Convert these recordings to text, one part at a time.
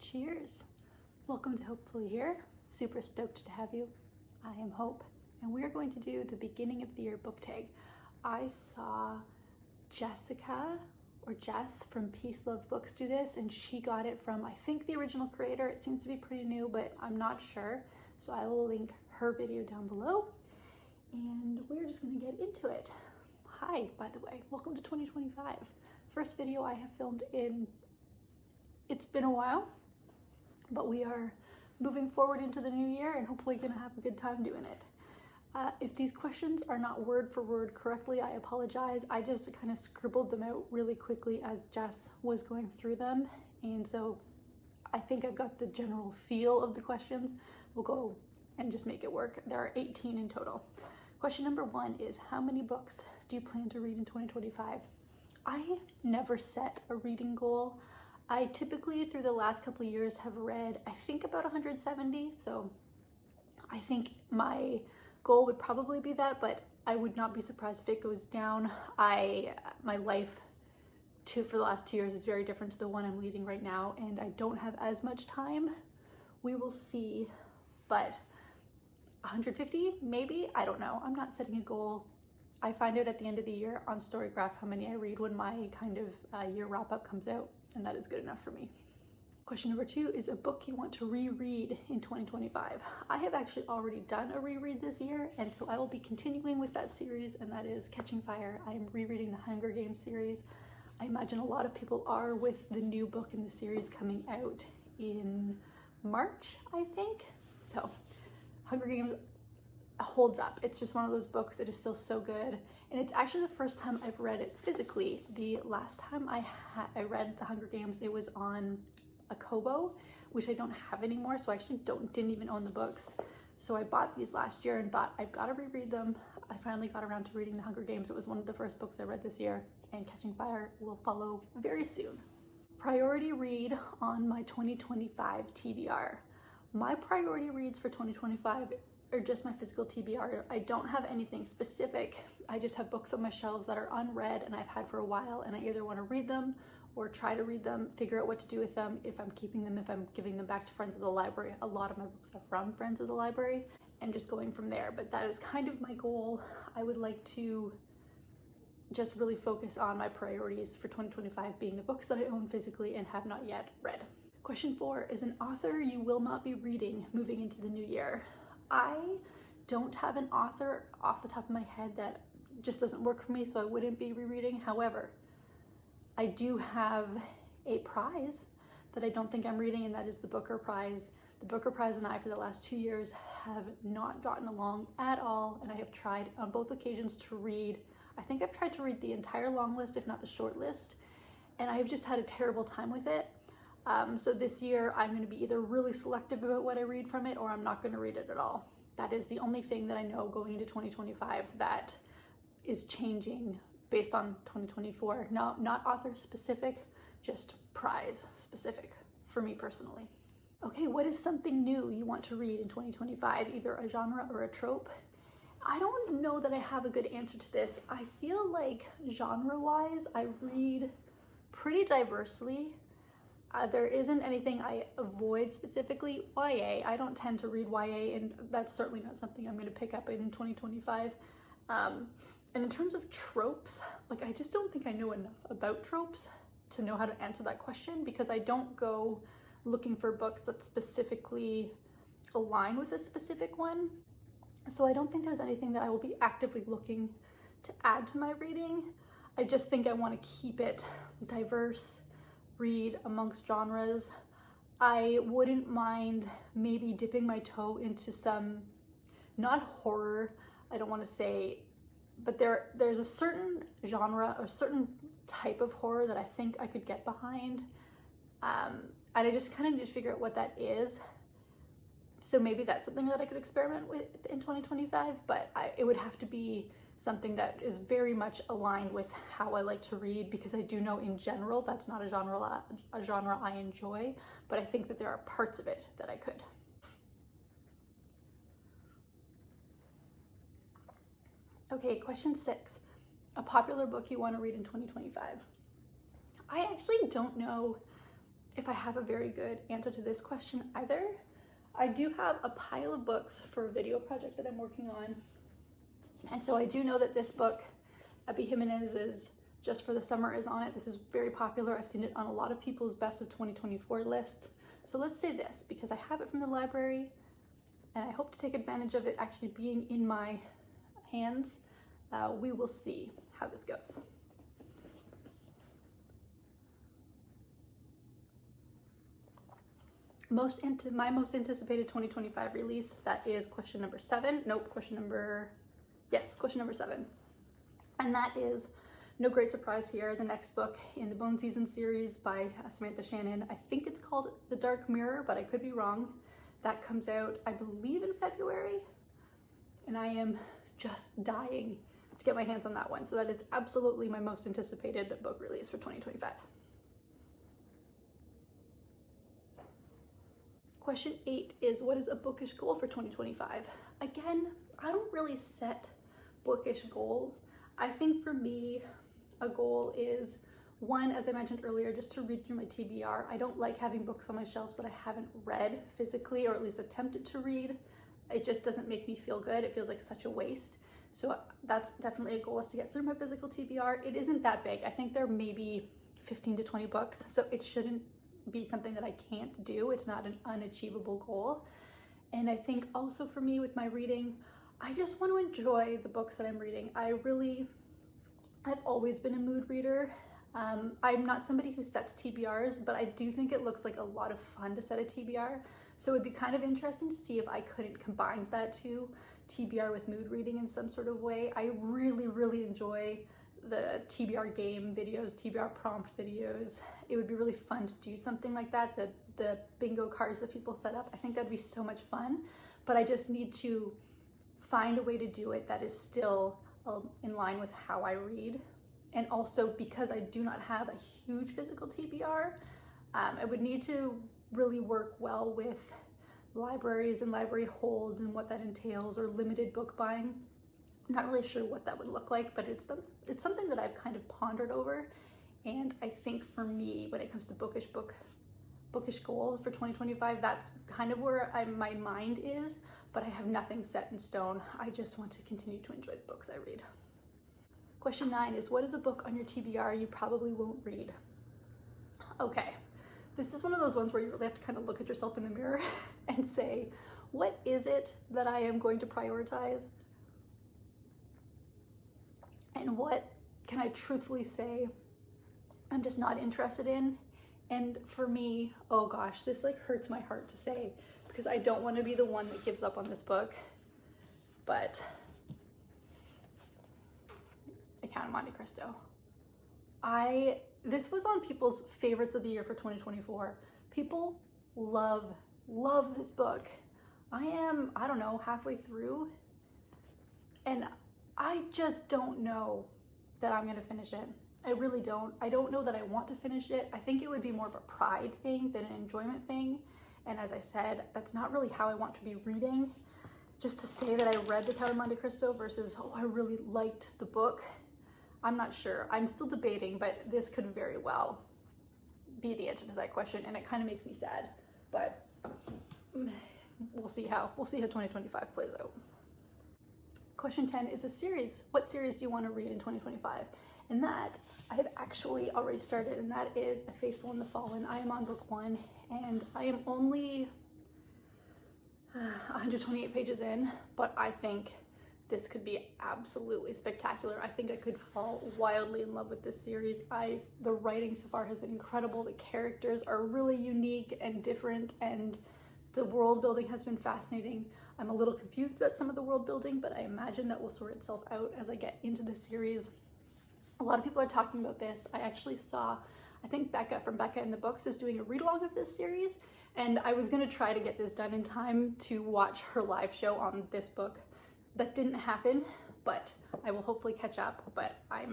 Cheers! Welcome to Hopefully Here. Super stoked to have you. I am Hope, and we're going to do the beginning of the year book tag. I saw Jessica or Jess from Peace Love Books do this, and she got it from, I think, the original creator. It seems to be pretty new, but I'm not sure. So I will link her video down below, and we're just going to get into it. Hi, by the way, welcome to 2025. First video I have filmed in, it's been a while, but we are moving forward into the new year and hopefully gonna have a good time doing it. If these questions are not word for word correctly, I apologize. I just kind of scribbled them out really quickly as Jess was going through them, and so I think I've got the general feel of the questions. We'll go and just make it work. There are 18 in total. Question number 1 is, how many books do you plan to read in 2025? I never set a reading goal. I typically, through the last couple of years, have read, I think, about 170, so I think my goal would probably be that, but I would not be surprised if it goes down. My life for the last 2 years is very different to the one I'm leading right now, and I don't have as much time. We will see, but 150, maybe? I don't know. I'm not setting a goal. I find out at the end of the year on Storygraph how many I read when my kind of year wrap-up comes out, and that is good enough for me. Question number 2 is a book you want to reread in 2025. I have actually already done a reread this year, and so I will be continuing with that series, and that is Catching Fire. I am rereading the Hunger Games series. I imagine a lot of people are, with the new book in the series coming out in March, I think. So Hunger Games holds up. It's just one of those books. It is still so good, and it's actually the first time I've read it physically. The last time I read the Hunger Games, it was on a Kobo, which I don't have anymore, so I actually didn't even own the books. So I bought these last year and thought, I've got to reread them. I finally got around to reading the Hunger Games. It was one of the first books I read this year, and Catching Fire will follow very soon. Priority read on my 2025 TBR. My priority reads for 2025 or just my physical TBR. I don't have anything specific. I just have books on my shelves that are unread and I've had for a while, and I either want to read them or try to read them, figure out what to do with them, if I'm keeping them, if I'm giving them back to friends of the library. A lot of my books are from friends of the library, and just going from there. But that is kind of my goal. I would like to just really focus on my priorities for 2025 being the books that I own physically and have not yet read. Question 4 is an author you will not be reading moving into the new year. I don't have an author off the top of my head that just doesn't work for me, so I wouldn't be rereading. However, I do have a prize that I don't think I'm reading, and that is the Booker Prize. The Booker Prize and I, for the last 2 years, have not gotten along at all, and I have tried on both occasions to read. I think I've tried to read the entire long list, if not the short list, and I have just had a terrible time with it. So this year I'm going to be either really selective about what I read from it, or I'm not going to read it at all. That is the only thing that I know going into 2025 that is changing based on 2024. No, not author specific, just prize specific for me personally. Okay, what is something new you want to read in 2025, either a genre or a trope? I don't know that I have a good answer to this. I feel like genre-wise, I read pretty diversely. There isn't anything I avoid specifically. YA, I don't tend to read YA, and that's certainly not something I'm going to pick up in 2025. And in terms of tropes, like, I just don't think I know enough about tropes to know how to answer that question, because I don't go looking for books that specifically align with a specific one. So I don't think there's anything that I will be actively looking to add to my reading. I just think I want to keep it diverse, read amongst genres. I wouldn't mind maybe dipping my toe into some, not horror, I don't want to say, but there's a certain genre or certain type of horror that I think I could get behind, and I just kind of need to figure out what that is. So maybe that's something that I could experiment with in 2025, but it would have to be something that is very much aligned with how I like to read, because I do know in general that's not a genre I enjoy, but I think that there are parts of it that I could. Okay, question 6. A popular book you want to read in 2025. I actually don't know if I have a very good answer to this question either. I do have a pile of books for a video project that I'm working on. And so I do know that this book, Abby Jimenez's Just for the Summer, is on it. This is very popular. I've seen it on a lot of people's best of 2024 lists. So let's say this, because I have it from the library and I hope to take advantage of it actually being in my hands. We will see how this goes. My most anticipated 2025 release, that is question number 7. Nope, question number 7. And that is, no great surprise here, the next book in the Bone Season series by Samantha Shannon. I think it's called The Dark Mirror, but I could be wrong. That comes out, I believe, in February. And I am just dying to get my hands on that one. So that is absolutely my most anticipated book release for 2025. Question 8 is, what is a bookish goal for 2025? Again, I don't really set bookish goals. I think for me, a goal is, one, as I mentioned earlier, just to read through my TBR. I don't like having books on my shelves that I haven't read physically, or at least attempted to read. It just doesn't make me feel good. It feels like such a waste. So that's definitely a goal, is to get through my physical TBR. It isn't that big. I think there may be 15 to 20 books, so it shouldn't be something that I can't do. It's not an unachievable goal. And I think also for me with my reading, I just want to enjoy the books that I'm reading. I've always been a mood reader. I'm not somebody who sets TBRs, but I do think it looks like a lot of fun to set a TBR. So it'd be kind of interesting to see if I couldn't combine that to TBR with mood reading in some sort of way. I really, really enjoy the TBR game videos, TBR prompt videos. It would be really fun to do something like that. The bingo cards that people set up, I think that'd be so much fun, but I just need to find a way to do it that is still in line with how I read. And also, because I do not have a huge physical TBR, I would need to really work well with libraries and library holds and what that entails, or limited book buying. I'm not really sure what that would look like, but it's something that I've kind of pondered over. And I think for me, when it comes to bookish goals for 2025, that's kind of where my mind is, but I have nothing set in stone. I just want to continue to enjoy the books I read. Question 9 is, what is a book on your TBR you probably won't read? Okay, this is one of those ones where you really have to kind of look at yourself in the mirror and say, what is it that I am going to prioritize? And what can I truthfully say I'm just not interested in? And for me, oh gosh, this like hurts my heart to say, because I don't want to be the one that gives up on this book, but A Count of Monte Cristo. This was on people's favorites of the year for 2024. People love this book. I don't know, halfway through, and I just don't know that I'm gonna finish it. I really don't. I don't know that I want to finish it. I think it would be more of a pride thing than an enjoyment thing. And as I said, that's not really how I want to be reading. Just to say that I read The Count of Monte Cristo versus, oh, I really liked the book, I'm not sure. I'm still debating, but this could very well be the answer to that question, and it kind of makes me sad. But we'll see how 2025 plays out. Question 10 is a series. What series do you want to read in 2025? And that I have actually already started, and that is A Faithful and the Fallen. I am on book 1, and I am only 128 pages in, but I think this could be absolutely spectacular. I think I could fall wildly in love with this series. The writing so far has been incredible. The characters are really unique and different, and the world building has been fascinating. I'm a little confused about some of the world building, but I imagine that will sort itself out as I get into the series. A lot of people are talking about this. I actually saw, I think Becca from Becca in the Books is doing a read-along of this series, and I was gonna try to get this done in time to watch her live show on this book. That didn't happen, but I will hopefully catch up. But I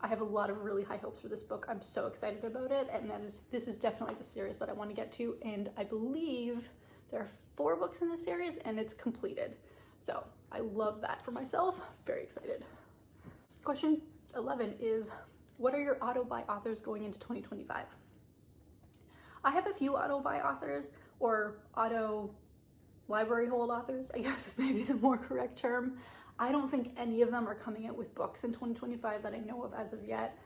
have a lot of really high hopes for this book. I'm so excited about it, and this is definitely the series that I want to get to, and I believe there are 4 books in this series and it's completed. So I love that for myself. Very excited. Question 11 is, what are your auto-buy authors going into 2025? I have a few auto-buy authors, or auto library hold authors, I guess is maybe the more correct term. I don't think any of them are coming out with books in 2025 that I know of as of yet.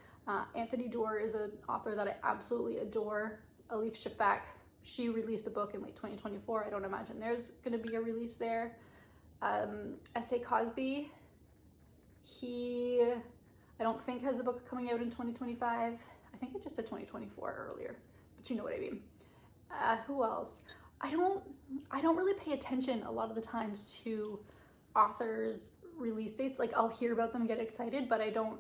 Anthony Doerr is an author that I absolutely adore. Alif Shafak, she released a book in late 2024. I don't imagine there's going to be a release there. S.A. Cosby, I don't think has a book coming out in 2025. I think it just said 2024 earlier, but you know what I mean. Who else? I don't really pay attention a lot of the times to authors' release dates. Like, I'll hear about them, get excited, but I don't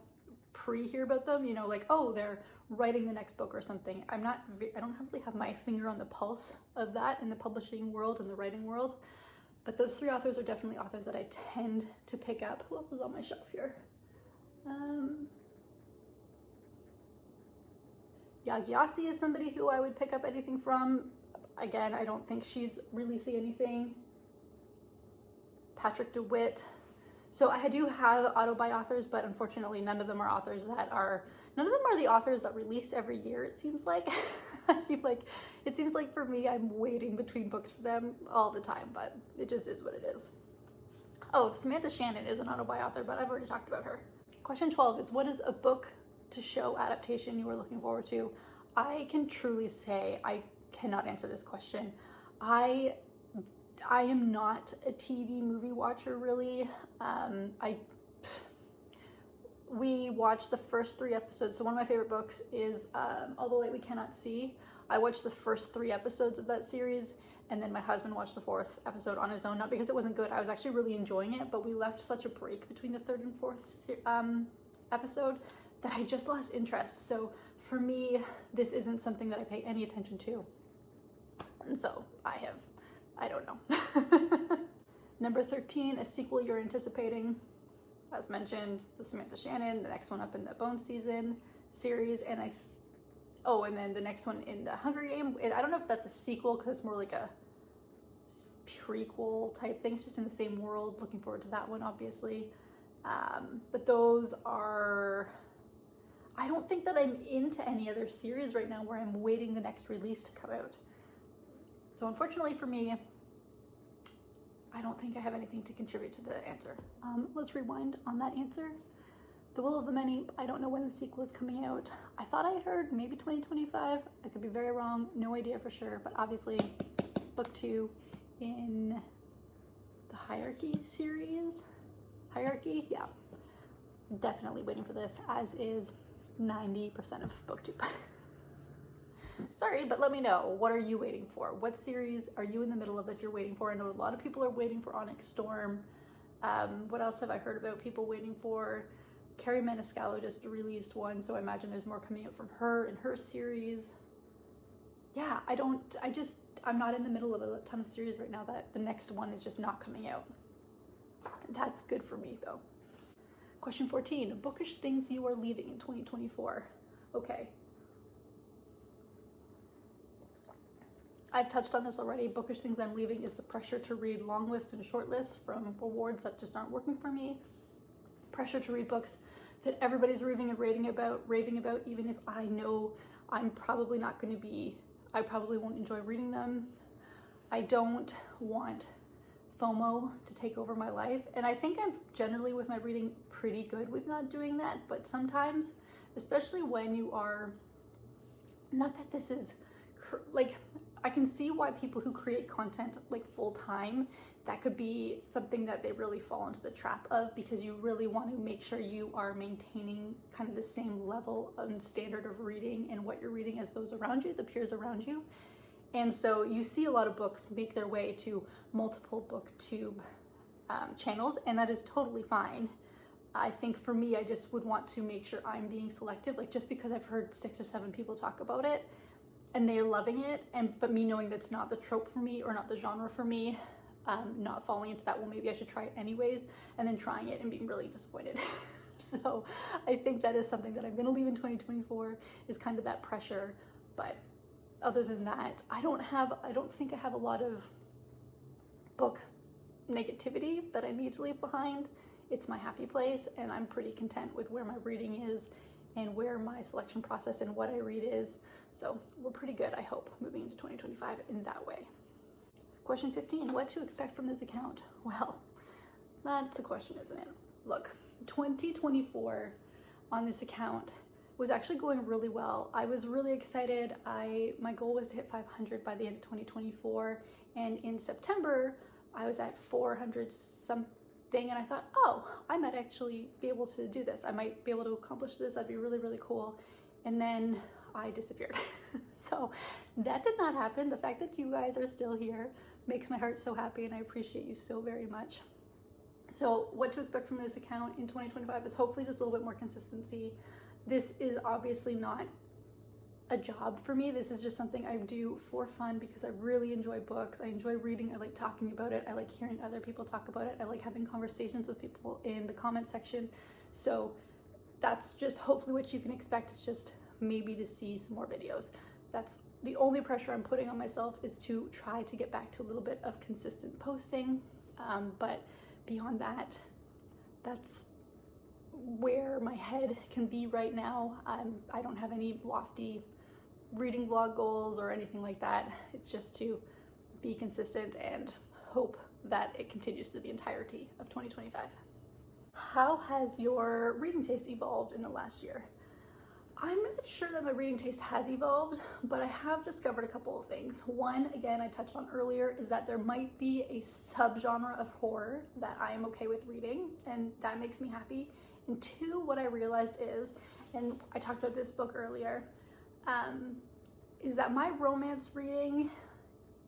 pre-hear about them, you know, like, oh, they're writing the next book or something. I don't really have my finger on the pulse of that in the publishing world and the writing world. But those three authors are definitely authors that I tend to pick up. Who else is on my shelf here? Yagyasi is somebody who I would pick up anything from. Again, I don't think she's releasing anything. Patrick DeWitt. So I do have auto-buy authors, but unfortunately none of them are the authors that release every year, it seems like. It seems like for me, I'm waiting between books for them all the time, but it just is what it is. Oh, Samantha Shannon is an auto-buy author, but I've already talked about her. Question 12 is, what is a book to show adaptation you are looking forward to? I can truly say I cannot answer this question. I am not a TV movie watcher, really. We watched the first 3 episodes. So one of my favorite books is All the Light We Cannot See. I watched the first 3 episodes of that series, and then my husband watched the 4th episode on his own. Not because it wasn't good. I was actually really enjoying it, but we left such a break between the 3rd and 4th episode that I just lost interest. So for me, this isn't something that I pay any attention to. And so I don't know. Number 13, a sequel you're anticipating. As mentioned, the Samantha Shannon, the next one up in the Bone Season series, and then the next one in the Hunger Game. I don't know if that's a sequel because it's more like a prequel type thing. It's just in the same world. Looking forward to that one, obviously. But those are... I don't think that I'm into any other series right now where I'm waiting the next release to come out. So unfortunately for me, I don't think I have anything to contribute to the answer. Let's rewind on that answer. The Will of the Many, I don't know when the sequel is coming out. I thought I heard maybe 2025. I could be very wrong, no idea for sure, but obviously book 2 in the Hierarchy series. Hierarchy, yeah. Definitely waiting for this, as is 90% of BookTube. Sorry, but let me know. What are you waiting for? What series are you in the middle of that you're waiting for? I know a lot of people are waiting for Onyx Storm. What else have I heard about people waiting for? Carrie Maniscalco just released one, so I imagine there's more coming out from her and her series. Yeah, I'm not in the middle of a ton of series right now that the next one is just not coming out. That's good for me, though. Question 14, bookish things you are leaving in 2024. Okay. I've touched on this already. Bookish things I'm leaving is the pressure to read long lists and short lists from awards that just aren't working for me. Pressure to read books that everybody's raving about, even if I know I'm probably not going to be, I probably won't enjoy reading them. I don't want FOMO to take over my life. And I think I'm generally with my reading pretty good with not doing that. But sometimes, especially when you are, not that this is like, I can see why people who create content like full time, that could be something that they really fall into the trap of, because you really want to make sure you are maintaining kind of the same level and standard of reading and what you're reading as those around you, the peers around you. And so you see a lot of books make their way to multiple BookTube channels, and that is totally fine. I think for me, I just would want to make sure I'm being selective, like just because I've heard 6 or 7 people talk about it and they're loving it, but me knowing that's not the trope for me or not the genre for me, not falling into that, well, maybe I should try it anyways, and then trying it and being really disappointed. So I think that is something that I'm going to leave in 2024, is kind of that pressure. But other than that, I don't think I have a lot of book negativity that I need to leave behind. It's my happy place, and I'm pretty content with where my reading is. and where my selection process and what I read is. So we're pretty good, I hope, moving into 2025 in that way. Question 15, what to expect from this account? Well, that's a question, isn't it? Look, 2024 on this account was actually going really well. I was really excited. My goal was to hit 500 by the end of 2024, and in September I was at 400 something, and I thought, oh, I might actually be able to do this. I might be able to accomplish this. That'd be really, really cool. And then I disappeared. So that did not happen. The fact that you guys are still here makes my heart so happy, and I appreciate you so very much. So what to expect from this account in 2025 is hopefully just a little bit more consistency. This is obviously not a job for me. This is just something I do for fun because I really enjoy books. I enjoy reading. I like talking about it. I like hearing other people talk about it. I like having conversations with people in the comment section. So that's just hopefully what you can expect, is just maybe to see some more videos. That's the only pressure I'm putting on myself, is to try to get back to a little bit of consistent posting. But beyond that, that's where my head can be right now. I don't have any lofty reading vlog goals or anything like that. It's just to be consistent and hope that it continues through the entirety of 2025. How has your reading taste evolved in the last year? I'm not sure that my reading taste has evolved, but I have discovered a couple of things. One, again, I touched on earlier, is that there might be a subgenre of horror that I am okay with reading, and that makes me happy. And two, what I realized is, and I talked about this book earlier, is that my romance reading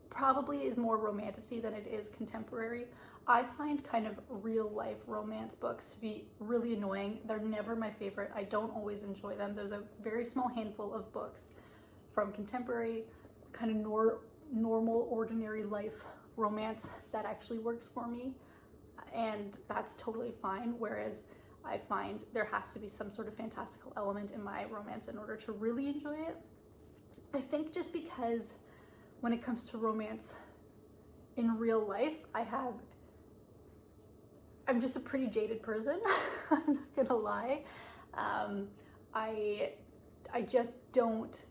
probably is more romantasy than it is contemporary. I find kind of real life romance books to be really annoying. They're never my favorite. I don't always enjoy them. There's a very small handful of books from contemporary, kind of normal, ordinary life romance that actually works for me, and that's totally fine. Whereas I find there has to be some sort of fantastical element in my romance in order to really enjoy it. I think just because when it comes to romance in real life, I'm just a pretty jaded person. I'm not gonna lie. I just don't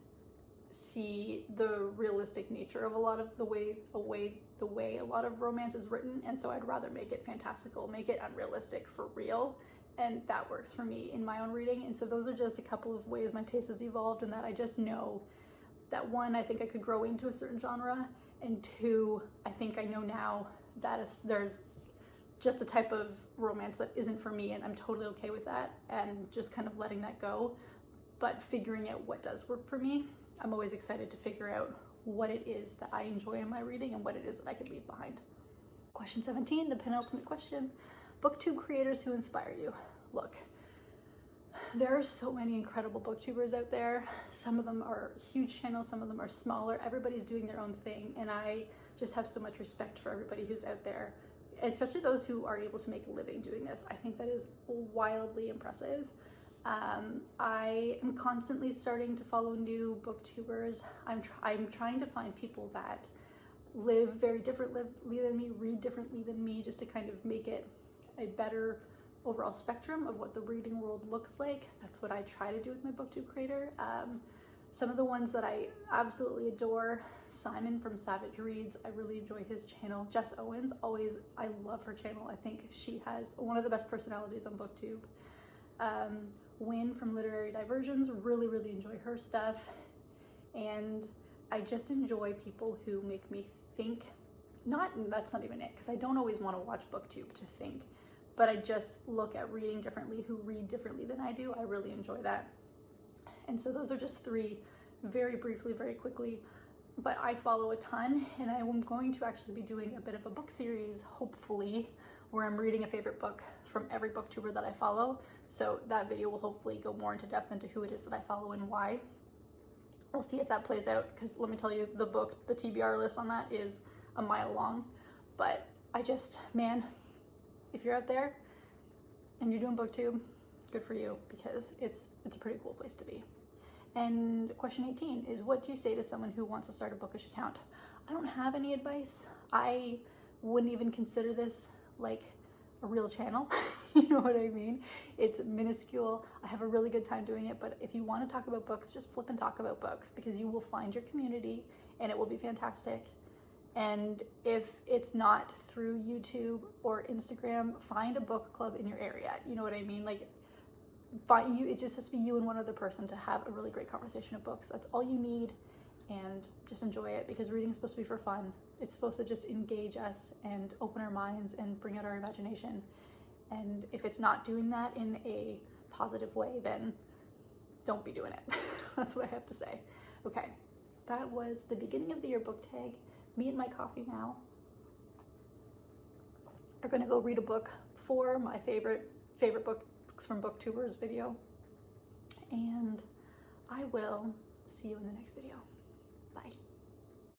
see the realistic nature of a lot of the way a lot of romance is written, and so I'd rather make it fantastical, make it unrealistic for real, and that works for me in my own reading. And so those are just a couple of ways my taste has evolved, and that I just know that, one, I think I could grow into a certain genre, and two, I think I know now that there's just a type of romance that isn't for me, and I'm totally okay with that, and just kind of letting that go, but figuring out what does work for me. I'm always excited to figure out what it is that I enjoy in my reading and what it is that I could leave behind. Question 17, the penultimate question. Booktube creators who inspire you. Look, there are so many incredible booktubers out there. Some of them are huge channels, some of them are smaller. Everybody's doing their own thing, and I just have so much respect for everybody who's out there, especially those who are able to make a living doing this. I think that is wildly impressive. I am constantly starting to follow new booktubers. I'm trying to find people that live very differently than me, read differently than me, just to kind of make it a better overall spectrum of what the reading world looks like. That's what I try to do with my booktube creator. Some of the ones that I absolutely adore, Simon from Savage Reads, I really enjoy his channel. Jess Owens, I love her channel. I think she has one of the best personalities on booktube. Wynn from Literary Diversions, really enjoy her stuff. And I just enjoy people who make me think. That's not even it, because I don't always want to watch booktube to think, but I just look at reading differently, who read differently than I do. I really enjoy that. And so those are just three, very briefly, very quickly, but I follow a ton, and I am going to actually be doing a bit of a book series, hopefully, where I'm reading a favorite book from every booktuber that I follow. So that video will hopefully go more into depth into who it is that I follow and why. We'll see if that plays out, because let me tell you, the TBR list on that is a mile long. But man, if you're out there and you're doing booktube, good for you, because it's a pretty cool place to be. And question 18 is, what do you say to someone who wants to start a bookish account? I don't have any advice. I wouldn't even consider this like a real channel. You know what I mean? It's minuscule. I have a really good time doing it, but if you want to talk about books, just flip and talk about books, because you will find your community and it will be fantastic. And if it's not through YouTube or Instagram, find a book club in your area. You know what I mean? Like, find you, it just has to be you and one other person to have a really great conversation of books. That's all you need, and just enjoy it, because reading is supposed to be for fun. It's supposed to just engage us and open our minds and bring out our imagination. And if it's not doing that in a positive way, then don't be doing it. That's what I have to say. Okay, that was the beginning of the year book tag. Me and my coffee now are gonna go read a book for my favorite books from Booktubers video. And I will see you in the next video. Bye.